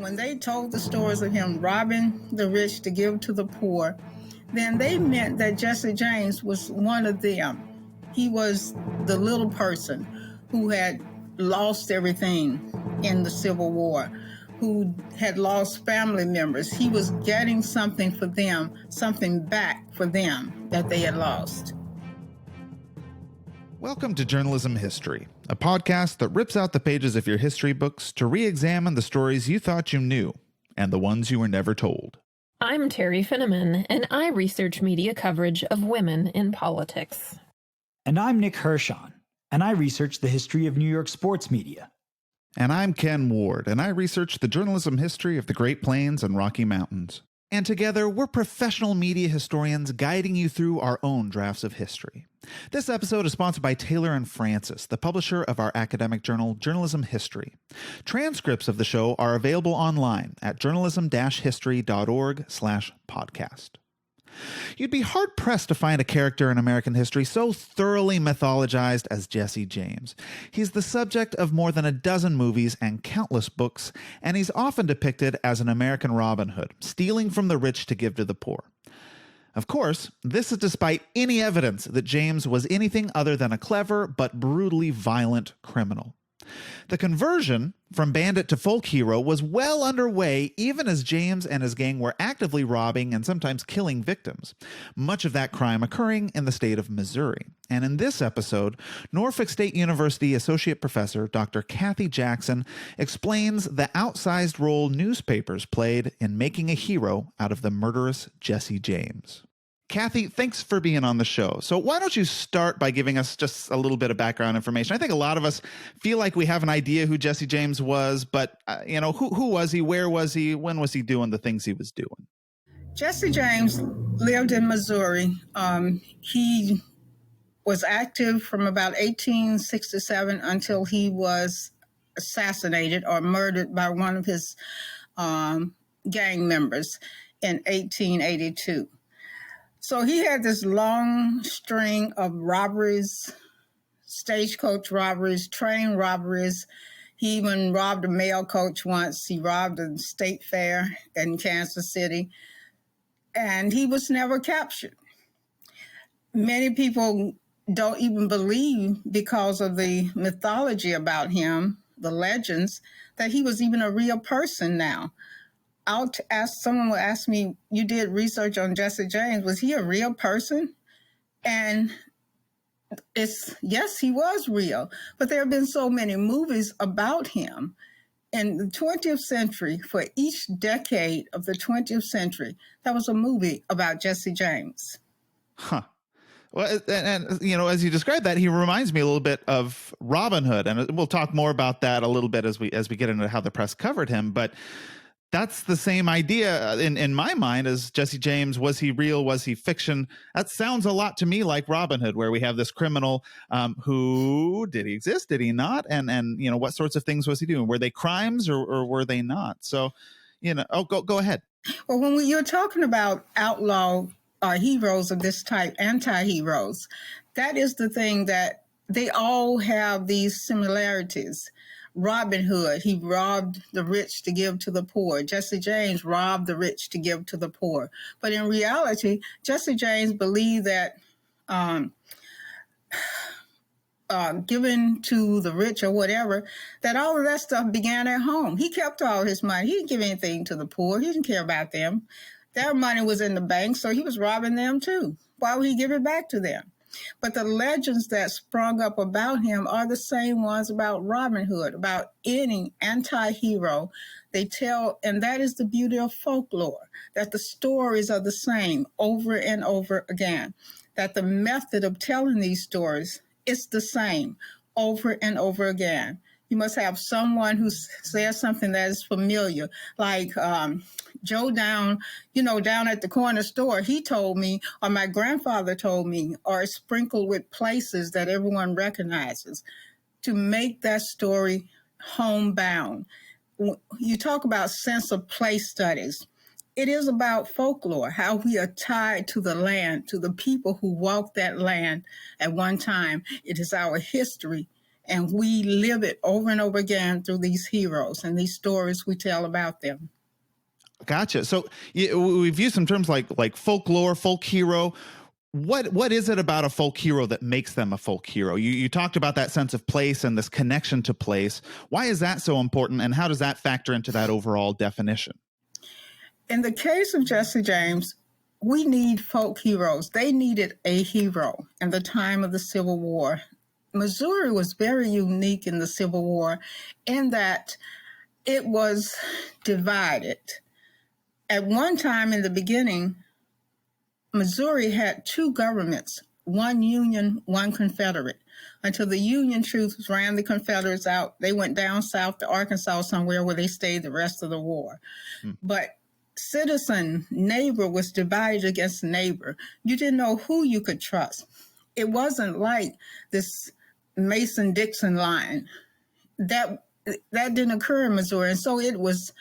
When they told the stories of him robbing the rich to give to the poor, then they meant that Jesse James was one of them. He was the little person who had lost everything in the Civil War, who had lost family members. He was getting something for them, something back for them that they had lost. Welcome to Journalism History, a podcast that rips out the pages of your history books to re-examine the stories you thought you knew and the ones you were never told. I'm Terry Finneman, and I research media coverage of women in politics. And I'm Nick Hirshon, and I research the history of New York sports media. And I'm Ken Ward, and I research the journalism history of the Great Plains and Rocky Mountains. And together, we're professional media historians guiding you through our own drafts of history. This episode is sponsored by Taylor & Francis, the publisher of our academic journal, Journalism History. Transcripts of the show are available online at journalism-history.org/podcast. You'd be hard-pressed to find a character in American history so thoroughly mythologized as Jesse James. He's the subject of more than a dozen movies and countless books, and he's often depicted as an American Robin Hood, stealing from the rich to give to the poor. Of course, this is despite any evidence that James was anything other than a clever but brutally violent criminal. The conversion from bandit to folk hero was well underway even as James and his gang were actively robbing and sometimes killing victims, much of that crime occurring in the state of Missouri. And in this episode, Norfolk State University Associate Professor Dr. Kathy Jackson explains the outsized role newspapers played in making a hero out of the murderous Jesse James. Kathy, thanks for being on the show. So why don't you start by giving us just a little bit of background information? I think a lot of us feel like we have an idea who Jesse James was, but who was he? Where was he? When was he doing the things he was doing? Jesse James lived in Missouri. He was active from about 1867 until he was assassinated or murdered by one of his gang members in 1882. So he had this long string of robberies, stagecoach robberies, train robberies. He even robbed a mail coach once. He robbed a state fair in Kansas City, and he was never captured. Many people don't even believe, because of the mythology about him, the legends, that he was even a real person now. Someone will ask me, you did research on Jesse James, was he a real person? And yes, he was real, but there have been so many movies about him. In the 20th century, for each decade of the 20th century, there was a movie about Jesse James. Huh. Well, and as you described that, he reminds me a little bit of Robin Hood, and we'll talk more about that a little bit as we get into how the press covered him, but that's the same idea in my mind as Jesse James. Was he real? Was he fiction? That sounds a lot to me like Robin Hood, where we have this criminal who, did he exist? Did he not? And what sorts of things was he doing? Were they crimes or were they not? So, go ahead. Well, when you're talking about outlaw heroes of this type, anti-heroes, that is the thing, that they all have these similarities. Robin Hood, he robbed the rich to give to the poor. Jesse James robbed the rich to give to the poor. But in reality, Jesse James believed that giving to the rich or whatever, that all of that stuff began at home. He kept all his money. He didn't give anything to the poor. He didn't care about them. Their money was in the bank, so he was robbing them too. Why would he give it back to them? But the legends that sprung up about him are the same ones about Robin Hood, about any anti-hero. They tell, and that is the beauty of folklore, that the stories are the same over and over again, that the method of telling these stories is the same over and over again. You must have someone who says something that is familiar, like Joe down at the corner store, he told me, or my grandfather told me, or it's sprinkled with places that everyone recognizes, to make that story homebound. You talk about sense of place studies. It is about folklore, how we are tied to the land, to the people who walked that land at one time. It is our history. And we live it over and over again through these heroes and these stories we tell about them. Gotcha. So we've used some terms like folklore, folk hero. What is it about a folk hero that makes them a folk hero? You talked about that sense of place and this connection to place. Why is that so important, and how does that factor into that overall definition? In the case of Jesse James, we need folk heroes. They needed a hero in the time of the Civil War. Missouri was very unique in the Civil War in that it was divided. At one time in the beginning, Missouri had two governments, one Union, one Confederate. Until the Union troops ran the Confederates out, they went down south to Arkansas somewhere where they stayed the rest of the war. But citizen, neighbor was divided against neighbor. You didn't know who you could trust. It wasn't like this Mason-Dixon line. That didn't occur in Missouri. And so it was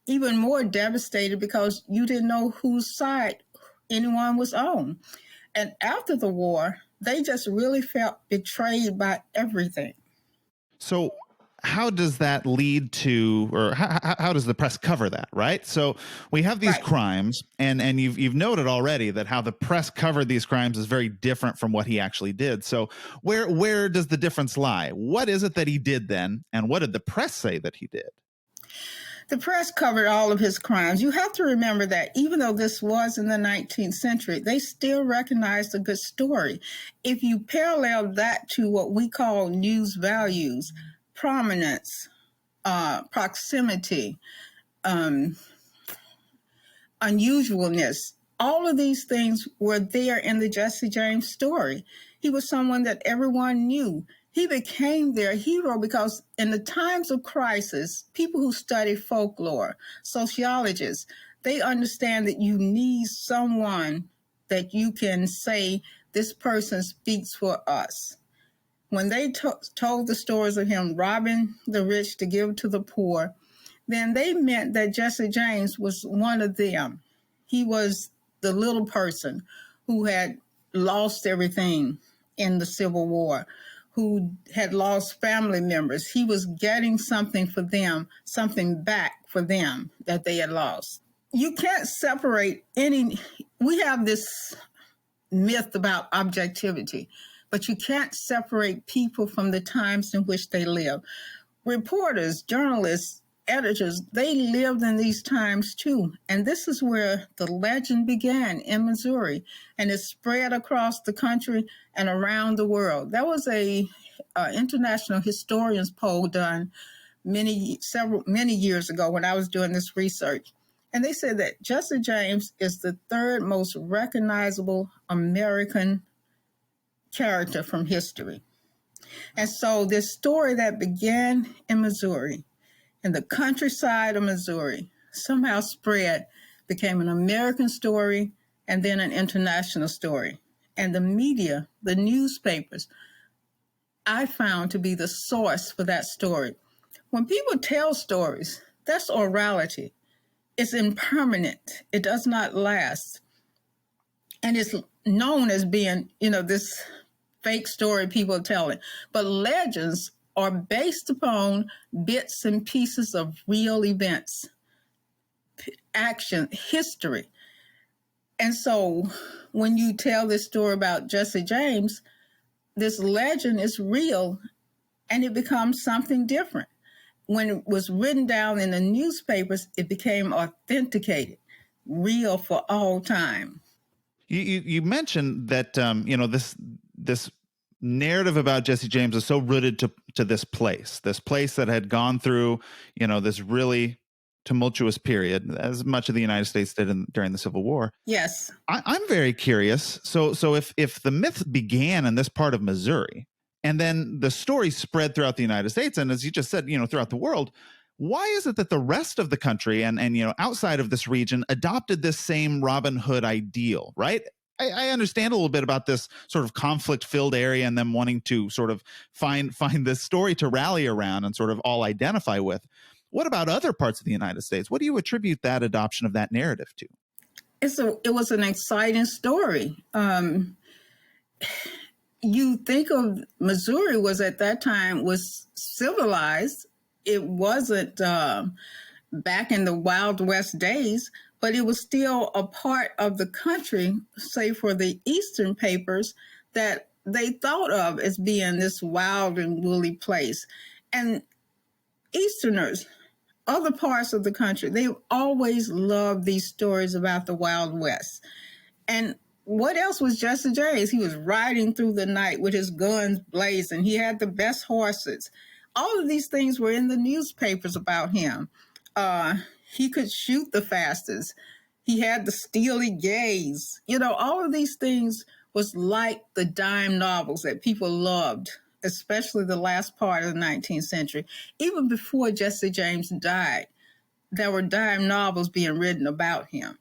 even more devastated because you didn't know whose side anyone was on. And after the war, they just really felt betrayed by everything. So how does that lead to, or how does the press cover that, right? So we have these crimes, and you've noted already that how the press covered these crimes is very different from what he actually did. So where does the difference lie? What is it that he did then, and what did the press say that he did? The press covered all of his crimes. You have to remember that even though this was in the 19th century, they still recognized a good story. If you parallel that to what we call news values, prominence, proximity, unusualness, all of these things were there in the Jesse James story. He was someone that everyone knew. He became their hero because in the times of crisis, people who study folklore, sociologists, they understand that you need someone that you can say, this person speaks for us. When they told the stories of him robbing the rich to give to the poor, then they meant that Jesse James was one of them. He was the little person who had lost everything in the Civil War, who had lost family members. He was getting something for them, something back for them that they had lost. You can't separate we have this myth about objectivity, but you can't separate people from the times in which they live. Reporters, journalists, editors, they lived in these times too. And this is where the legend began in Missouri, and it spread across the country and around the world. There was a international historians poll done many years ago when I was doing this research. And they said that Jesse James is the third most recognizable American character from history. And so this story that began in Missouri, in the countryside of Missouri, somehow spread, became an American story, and then an international story. And the media, the newspapers, I found to be the source for that story. When people tell stories, that's orality. It's impermanent. It does not last. And it's known as being, this fake story people are telling. But legends are based upon bits and pieces of real events, action, history. And so when you tell this story about Jesse James, this legend is real and it becomes something different. When it was written down in the newspapers, it became authenticated, real for all time. You mentioned that this narrative about Jesse James is so rooted to this place that had gone through this really tumultuous period, as much of the United States did during the Civil War. Yes, I'm very curious. So if the myth began in this part of Missouri, and then the story spread throughout the United States, and as you just said, throughout the world, why is it that the rest of the country and outside of this region adopted this same Robin Hood ideal, right? I understand a little bit about this sort of conflict-filled area and them wanting to sort of find this story to rally around and sort of all identify with. What about other parts of the United States? What do you attribute that adoption of that narrative to? it was an exciting story. you think of Missouri was at that time was civilized. It wasn't back in the Wild West days, but it was still a part of the country, say for the Eastern papers, that they thought of as being this wild and woolly place. And Easterners, other parts of the country, they always loved these stories about the Wild West. And what else was Jesse James? He was riding through the night with his guns blazing. He had the best horses. All of these things were in the newspapers about him. He could shoot the fastest. He had the steely gaze. All of these things was like the dime novels that people loved, especially the last part of the 19th century. Even before Jesse James died, there were dime novels being written about him,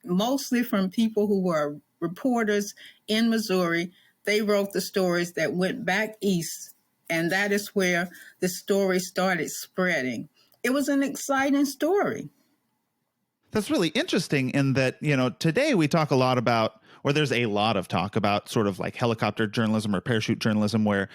mostly from people who were reporters in Missouri. They wrote the stories that went back east, and that is where the story started spreading. It was an exciting story. That's really interesting in that, today we talk a lot about, or there's a lot of talk about sort of like helicopter journalism or parachute journalism, where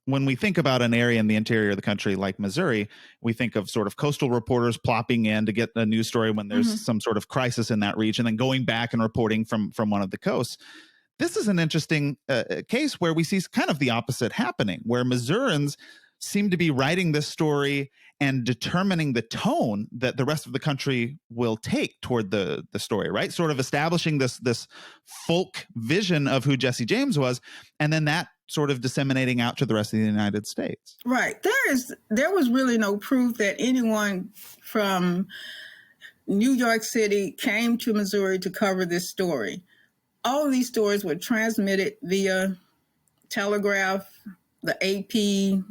when we think about an area in the interior of the country like Missouri, we think of sort of coastal reporters plopping in to get a news story when there's some sort of crisis in that region and then going back and reporting from one of the coasts. This is an interesting case where we see kind of the opposite happening, where Missourians seem to be writing this story and determining the tone that the rest of the country will take toward the story, right? Sort of establishing this folk vision of who Jesse James was, and then that sort of disseminating out to the rest of the United States. Right. There was really no proof that anyone from New York City came to Missouri to cover this story. All of these stories were transmitted via telegraph, the AP,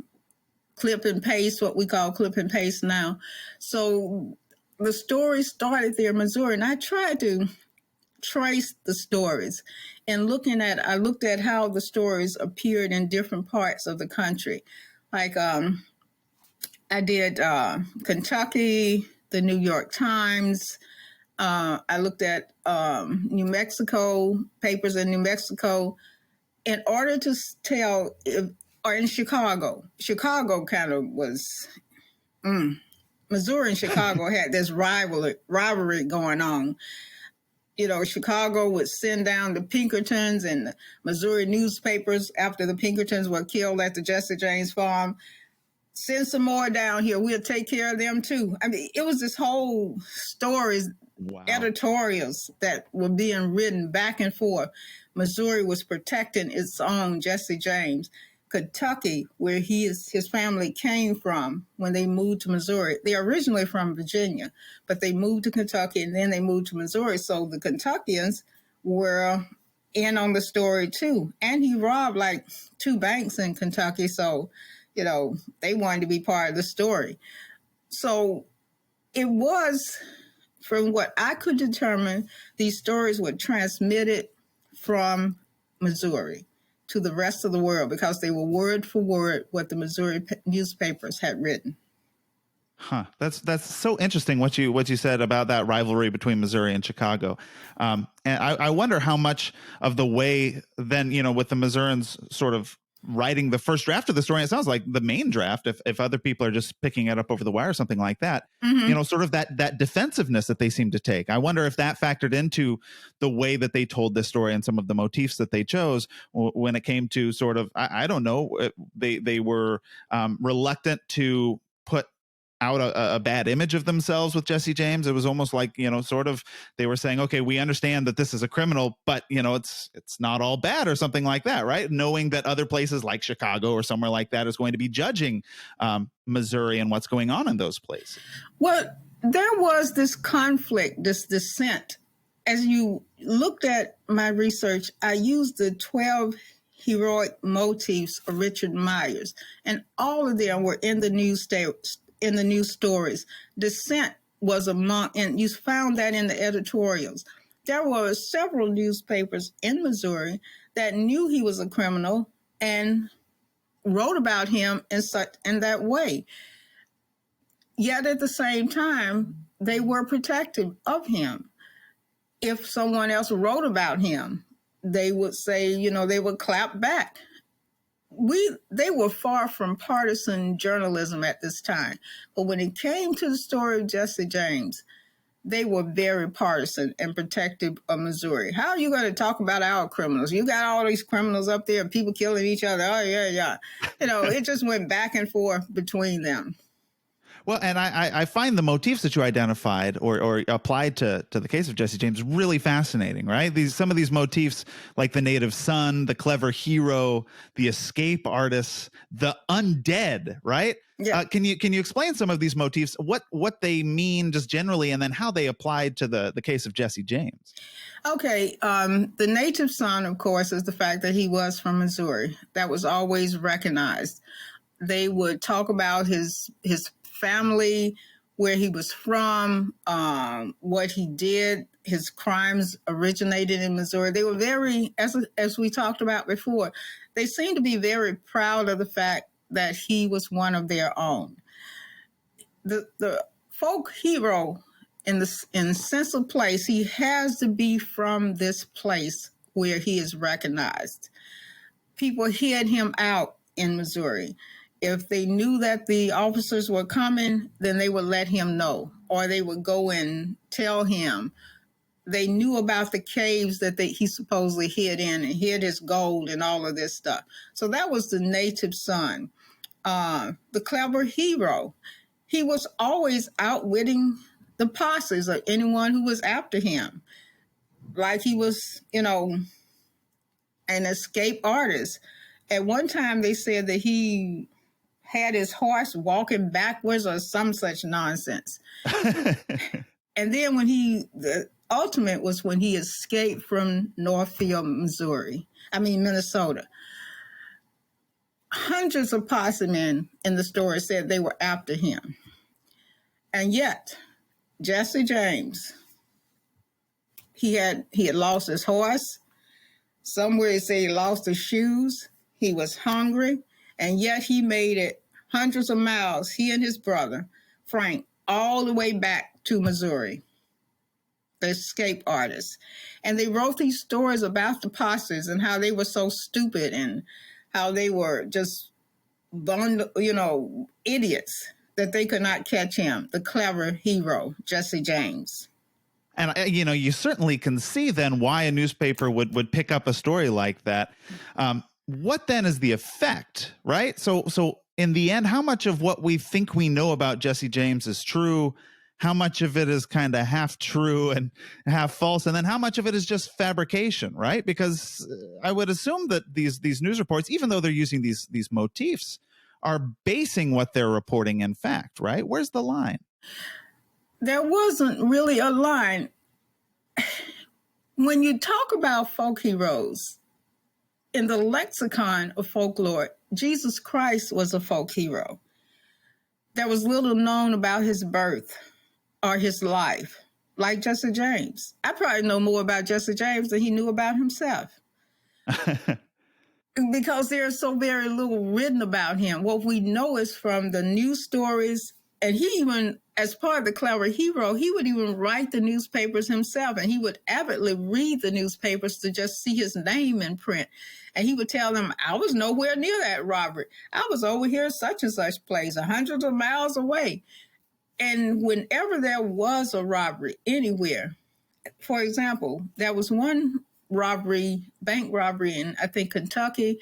clip and paste, what we call clip and paste now. So the story started there in Missouri, and I tried to trace the stories. And I looked at how the stories appeared in different parts of the country. Like I did Kentucky, the New York Times. I looked at New Mexico, papers in New Mexico, in order to tell or in Chicago. Chicago kind of was, Missouri and Chicago had this rivalry going on. Chicago would send down the Pinkertons and the Missouri newspapers after the Pinkertons were killed at the Jesse James farm. Send some more down here. We'll take care of them too. I mean, it was this whole stories, editorials that were being written back and forth. Missouri was protecting its own Jesse James. Kentucky, where his family came from when they moved to Missouri. They're originally from Virginia, but they moved to Kentucky and then they moved to Missouri. So the Kentuckians were in on the story too. And he robbed like 2 banks in Kentucky. So, they wanted to be part of the story. So it was, from what I could determine, these stories were transmitted from Missouri to the rest of the world because they were word for word what the Missouri newspapers had written. Huh. That's so interesting what you said about that rivalry between Missouri and Chicago. And I wonder how much of the way then, with the Missourians sort of writing the first draft of the story, it sounds like the main draft, if other people are just picking it up over the wire or something like that, sort of that defensiveness that they seem to take. I wonder if that factored into the way that they told this story and some of the motifs that they chose when it came to sort of, I don't know, they were reluctant to put out a bad image of themselves with Jesse James. It was almost like, sort of, they were saying, okay, we understand that this is a criminal, but it's not all bad or something like that, right? Knowing that other places like Chicago or somewhere like that is going to be judging Missouri and what's going on in those places. Well, there was this conflict, this dissent. As you looked at my research, I used the 12 heroic motifs of Richard Myers, and all of them were in the news stories. Dissent was among, and you found that in the editorials. There were several newspapers in Missouri that knew he was a criminal and wrote about him in that way. Yet at the same time, they were protective of him. If someone else wrote about him, they would say, they would clap back. They were far from partisan journalism at this time. But when it came to the story of Jesse James, they were very partisan and protective of Missouri. How are you going to talk about our criminals? You got all these criminals up there, people killing each other. Oh, yeah. It just went back and forth between them. Well, and I find the motifs that you identified or applied to the case of Jesse James really fascinating, right? Some of these motifs, like the native son, the clever hero, the escape artist, the undead, right? Yeah. Can you explain some of these motifs, what they mean just generally, and then how they applied to the case of Jesse James? Okay. The native son, of course, is the fact that he was from Missouri. That was always recognized. They would talk about his family, where he was from, what he did. His crimes originated in Missouri. They were very, as we talked about before, they seemed to be very proud of the fact that he was one of their own. The folk hero, in sense of place, he has to be from this place where he is recognized. People hid him out in Missouri. If they knew that the officers were coming, then they would let him know, or they would go and tell him. They knew about the caves that he supposedly hid in and hid his gold and all of this stuff. So that was the native son. The clever hero, he was always outwitting the posses or anyone who was after him. Like he was, an escape artist. At one time, they said that he had his horse walking backwards or some such nonsense. And then the ultimate was when he escaped from Northfield, Minnesota. Hundreds of posse men in the story said they were after him. And yet, Jesse James, he had lost his horse. Somewhere he said he lost his shoes. He was hungry. And yet he made it hundreds of miles, he and his brother, Frank, all the way back to Missouri, the escape artists. And they wrote these stories about the posses and how they were so stupid and how they were just, idiots, that they could not catch him, the clever hero, Jesse James. And, you certainly can see then why a newspaper would pick up a story like that. What then is the effect, right? So in the end, how much of what we think we know about Jesse James is true? How much of it is kind of half true and half false? And then how much of it is just fabrication, right? Because I would assume that these news reports, even though they're using these motifs, are basing what they're reporting in fact, right? Where's the line? There wasn't really a line. When you talk about folk heroes, in the lexicon of folklore, Jesus Christ was a folk hero. There was little known about his birth or his life, like Jesse James. I probably know more about Jesse James than he knew about himself. Because there's so very little written about him. What we know is from the news stories, and he even, as part of the clever hero, he would even write the newspapers himself, and he would avidly read the newspapers to just see his name in print. And he would tell them, I was nowhere near that robbery. I was over here such and such place, hundreds of miles away. And whenever there was a robbery anywhere, for example, there was one bank robbery in, I think, Kentucky,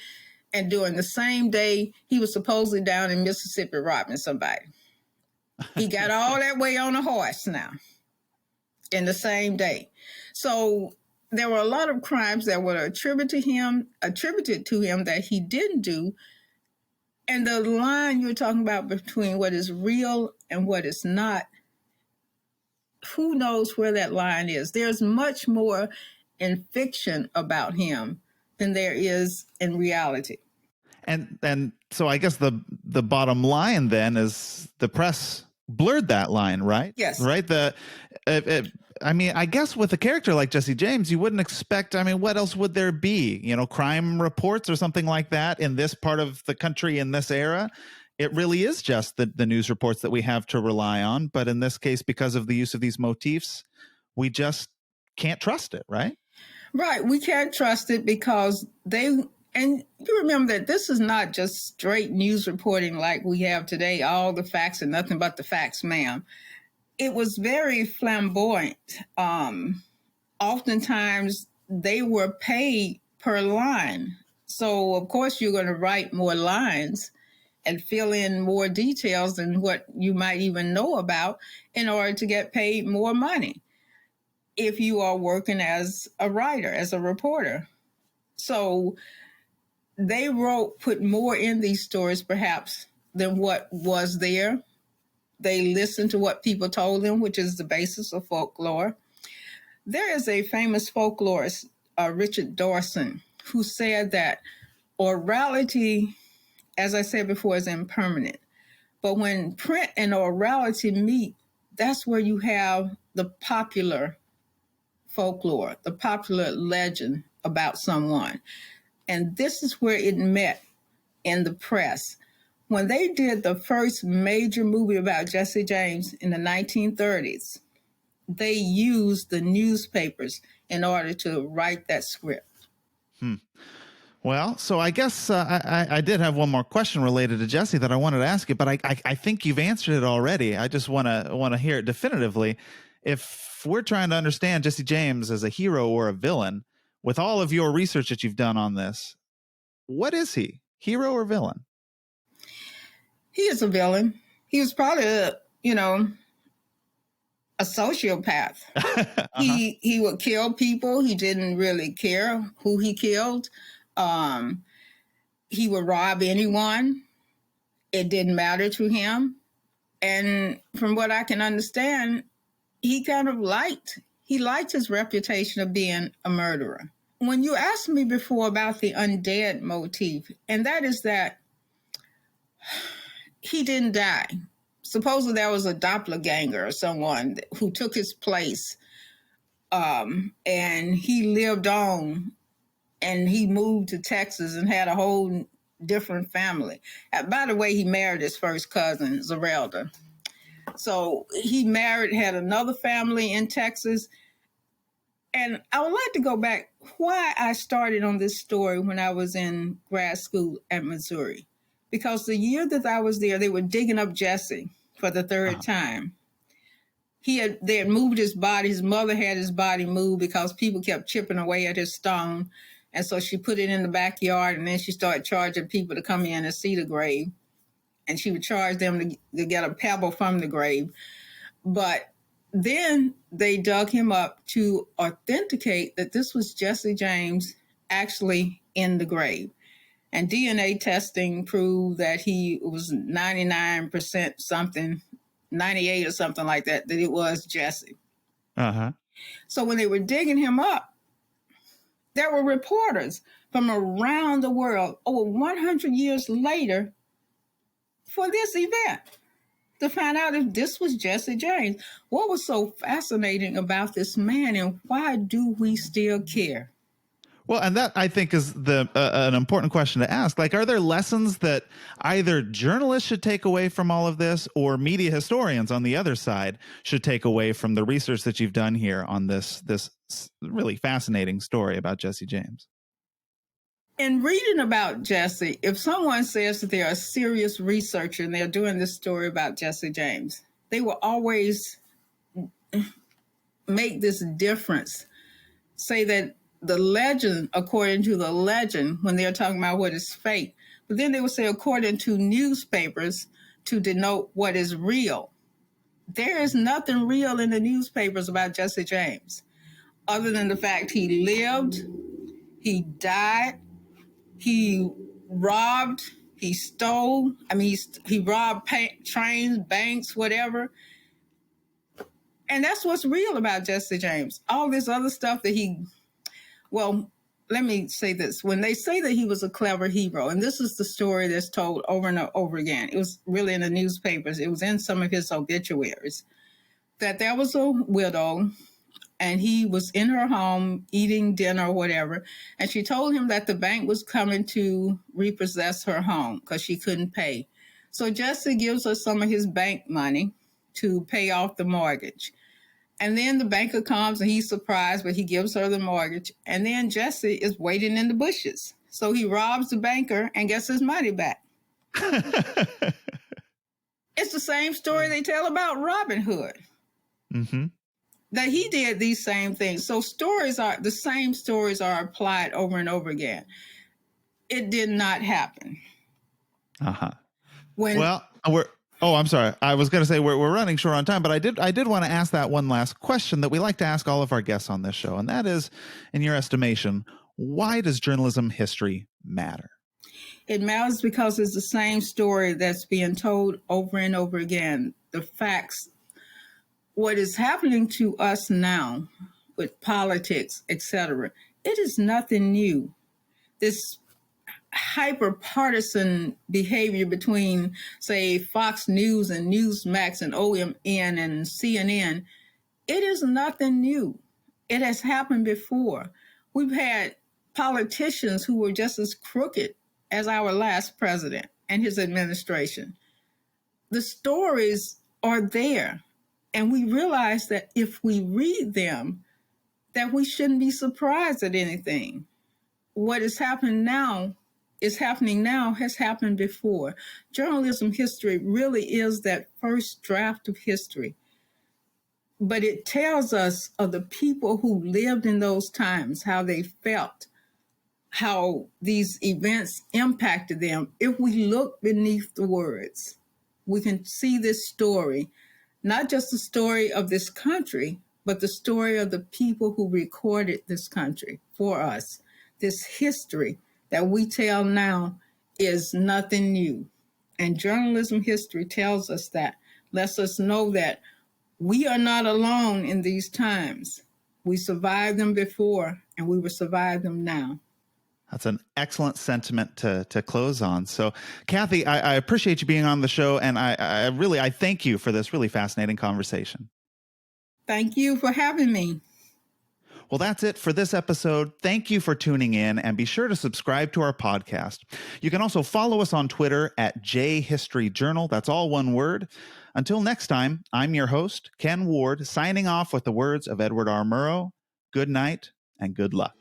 and during the same day, he was supposedly down in Mississippi robbing somebody. He got all that way on a horse now in the same day. So there were a lot of crimes that were attributed to him that he didn't do. And the line you're talking about between what is real and what is not, who knows where that line is? There's much more in fiction about him than there is in reality. And so I guess the bottom line then is the press blurred that line, right? Yes. Right. I guess with a character like Jesse James, you wouldn't expect, what else would there be? Crime reports or something like that in this part of the country in this era. It really is just the news reports that we have to rely on. But in this case, because of the use of these motifs, we just can't trust it, right? Right. We can't trust it because and you remember that this is not just straight news reporting like we have today, all the facts and nothing but the facts, ma'am. It was very flamboyant. Oftentimes they were paid per line. So, of course, you're going to write more lines and fill in more details than what you might even know about in order to get paid more money if you are working as a writer, as a reporter. So they put more in these stories perhaps than what was there. They listened to what people told them, which is the basis of folklore. There is a famous folklorist, Richard Dawson, who said that orality, as I said before, is impermanent. But when print and orality meet, that's where you have the popular folklore, the popular legend about someone. And this is where it met in the press. When they did the first major movie about Jesse James in the 1930s, they used the newspapers in order to write that script. Well, so I guess I did have one more question related to Jesse that I wanted to ask you, but I think you've answered it already. I just want to hear it definitively. If we're trying to understand Jesse James as a hero or a villain, with all of your research that you've done on this, what is he, hero or villain? He is a villain. He was probably, a sociopath. He would kill people. He didn't really care who he killed. He would rob anyone. It didn't matter to him. And from what I can understand, he kind of liked his reputation of being a murderer. When you asked me before about the undead motif, and that is that he didn't die. Supposedly there was a doppelganger or someone who took his place, and he lived on, and he moved to Texas and had a whole different family. By the way, he married his first cousin, Zerelda. So he had another family in Texas. And I would like to go back why I started on this story when I was in grad school at Missouri. Because the year that I was there, they were digging up Jesse for the third time. They had moved his body. His mother had his body moved because people kept chipping away at his stone. And so she put it in the backyard, and then she started charging people to come in and see the grave. And she would charge them to get a pebble from the grave. But then they dug him up to authenticate that this was Jesse James actually in the grave. And DNA testing proved that he was 99% something, 98 or something like that it was Jesse. So when they were digging him up, there were reporters from around the world over 100 years later for this event to find out if this was Jesse James. What was so fascinating about this man, and why do we still care? Well, and that I think is an important question to ask. Like, are there lessons that either journalists should take away from all of this, or media historians on the other side should take away from the research that you've done here on this really fascinating story about Jesse James? In reading about Jesse, if someone says that they're a serious researcher and they're doing this story about Jesse James, they will always make this difference. Say that the legend, according to the legend, when they're talking about what is fake, but then they will say according to newspapers to denote what is real. There is nothing real in the newspapers about Jesse James, other than the fact he lived, he died, he robbed, he stole. I mean, he robbed trains, banks, whatever. And that's what's real about Jesse James. All this other stuff that well, let me say this. When they say that he was a clever hero, and this is the story that's told over and over again, it was really in the newspapers, it was in some of his obituaries, that there was a widow, and he was in her home eating dinner or whatever, and she told him that the bank was coming to repossess her home because she couldn't pay. So Jesse gives her some of his bank money to pay off the mortgage. And then the banker comes and he's surprised, but he gives her the mortgage. And then Jesse is waiting in the bushes. So he robs the banker and gets his money back. It's the same story they tell about Robin Hood. Mm-hmm. That he did these same things. So the same stories are applied over and over again. It did not happen. Uh-huh. When I'm sorry. I was going to say we're running short on time, but I did want to ask that one last question that we like to ask all of our guests on this show. And that is, in your estimation, why does journalism history matter? It matters because it's the same story that's being told over and over again. The facts, what is happening to us now with politics, etc., it is nothing new. This hyper-partisan behavior between, say, Fox News and Newsmax and OMN and CNN, it is nothing new. It has happened before. We've had politicians who were just as crooked as our last president and his administration. The stories are there, and we realize that if we read them, that we shouldn't be surprised at anything. What is happening now has happened before. Journalism history really is that first draft of history. But it tells us of the people who lived in those times, how they felt, how these events impacted them. If we look beneath the words, we can see this story, not just the story of this country, but the story of the people who recorded this country for us. This history that we tell now is nothing new. And journalism history tells us that, lets us know that we are not alone in these times. We survived them before, and we will survive them now. That's an excellent sentiment to close on. So, Kathy, I appreciate you being on the show, and I thank you for this really fascinating conversation. Thank you for having me. Well, that's it for this episode. Thank you for tuning in, and be sure to subscribe to our podcast. You can also follow us on Twitter at JHistoryJournal. That's all one word. Until next time, I'm your host, Ken Ward, signing off with the words of Edward R. Murrow. Good night and good luck.